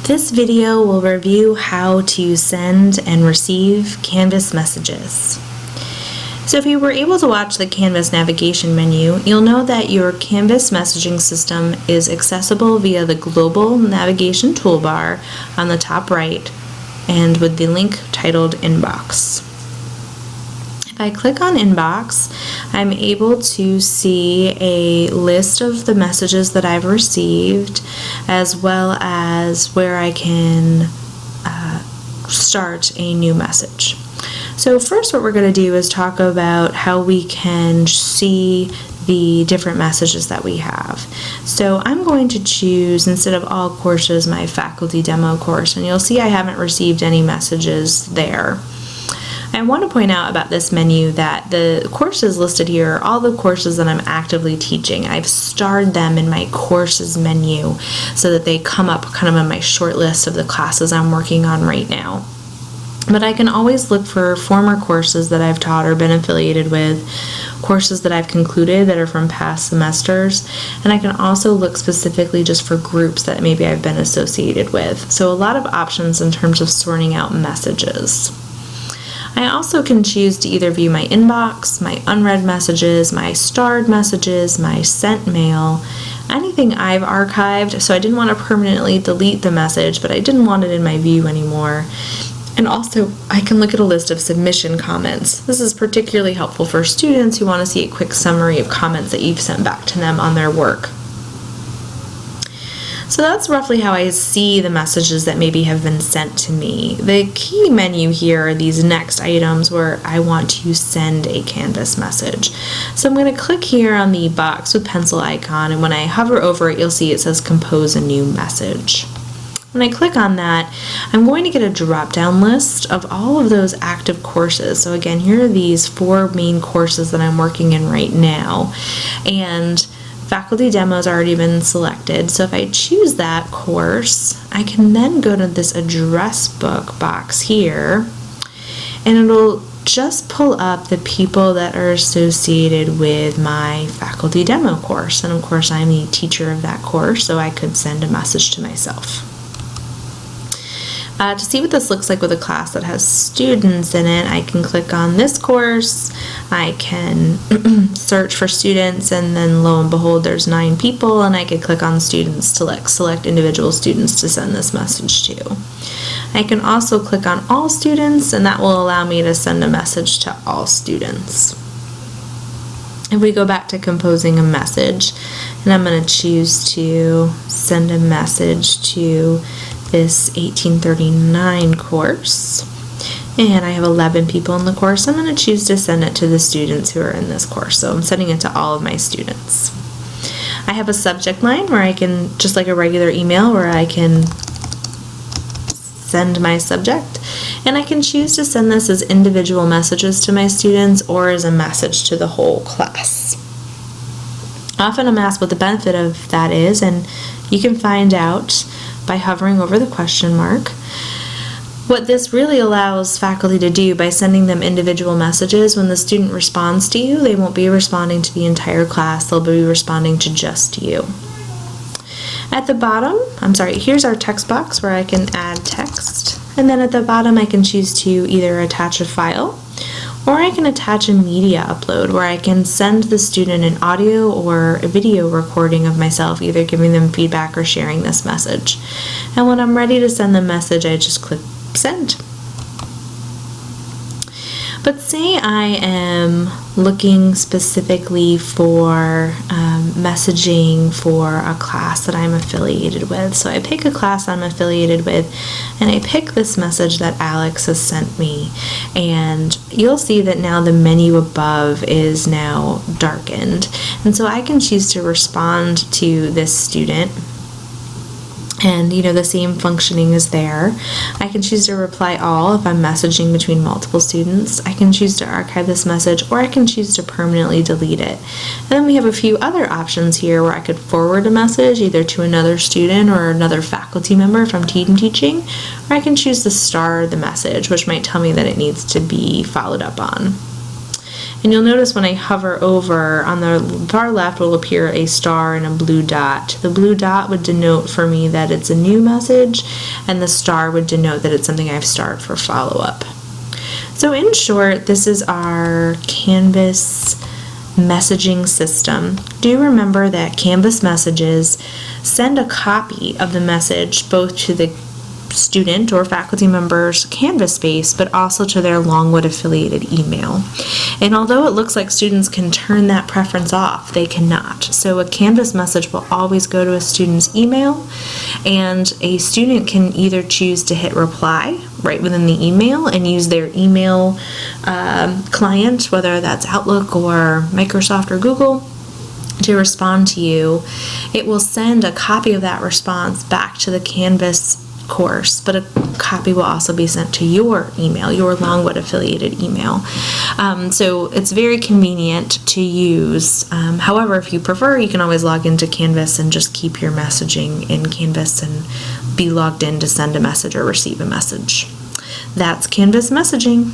This video will review how to send and receive Canvas messages. So if you were able to watch the Canvas navigation menu, you'll know that your Canvas messaging system is accessible via the global navigation toolbar on the top right and with the link titled Inbox. If I click on Inbox, I'm able to see a list of the messages that I've received, as well as where I can start a new message. So first what we're going to do is talk about how we can see the different messages that we have. So I'm going to choose, instead of all courses, my faculty demo course, and you'll see I haven't received any messages there. I want to point out about this menu that the courses listed here are all the courses that I'm actively teaching. I've starred them in my courses menu so that they come up kind of on my short list of the classes I'm working on right now. But I can always look for former courses that I've taught or been affiliated with, courses that I've concluded that are from past semesters, and I can also look specifically just for groups that maybe I've been associated with. So a lot of options in terms of sorting out messages. I also can choose to either view my inbox, my unread messages, my starred messages, my sent mail, anything I've archived. So I didn't want to permanently delete the message, but I didn't want it in my view anymore. And also, I can look at a list of submission comments. This is particularly helpful for students who want to see a quick summary of comments that you've sent back to them on their work. So that's roughly how I see the messages that maybe have been sent to me. The key menu here are these next items where I want to send a Canvas message. So I'm going to click here on the box with pencil icon, and when I hover over it, you'll see it says compose a new message. When I click on that, I'm going to get a drop-down list of all of those active courses. So again, here are these 4 main courses that I'm working in right now, and faculty demo has already been selected. So if I choose that course, I can then go to this address book box here, and it'll just pull up the people that are associated with my faculty demo course. And of course, I'm the teacher of that course, so I could send a message to myself. To see what this looks like with a class that has students in it, I can click on this course, I can search for students, and then lo and behold there's 9 people, and I could click on students to select individual students to send this message to. I can also click on all students, and that will allow me to send a message to all students. If we go back to composing a message, and I'm going to choose to send a message to this 1839 course, and I have 11 people in the course, I'm going to choose to send it to the students who are in this course. So I'm sending it to all of my students. I have a subject line where I can, just like a regular email, where I can send my subject, and I can choose to send this as individual messages to my students or as a message to the whole class. Often I'm asked what the benefit of that is, and you can find out by hovering over the question mark. What this really allows faculty to do by sending them individual messages, when the student responds to you, they won't be responding to the entire class, they'll be responding to just you. At the bottom, here's our text box where I can add text, and then at the bottom I can choose to either attach a file or I can attach a media upload where I can send the student an audio or a video recording of myself, either giving them feedback or sharing this message. And when I'm ready to send the message, I just click send. But say I am looking specifically for messaging for a class that I'm affiliated with. So I pick a class I'm affiliated with, and I pick this message that Alex has sent me. And you'll see that now the menu above is now darkened. And so I can choose to respond to this student. And the same functioning is there. I can choose to reply all if I'm messaging between multiple students. I can choose to archive this message, or I can choose to permanently delete it. And then we have a few other options here where I could forward a message either to another student or another faculty member if I'm teaching, or I can choose to star the message, which might tell me that it needs to be followed up on. And you'll notice when I hover over, on the far left will appear a star and a blue dot. The blue dot would denote for me that it's a new message, and the star would denote that it's something I've starred for follow-up. So in short, this is our Canvas messaging system. Do remember that Canvas messages send a copy of the message both to the student or faculty member's Canvas space, but also to their Longwood affiliated email. And although it looks like students can turn that preference off, they cannot. So a Canvas message will always go to a student's email, and a student can either choose to hit reply right within the email and use their email client, whether that's Outlook or Microsoft or Google, to respond to you. It will send a copy of that response back to the Canvas course, but a copy will also be sent to your email, your Longwood affiliated email. So it's very convenient to use. However, if you prefer, you can always log into Canvas and just keep your messaging in Canvas and be logged in to send a message or receive a message. That's Canvas messaging.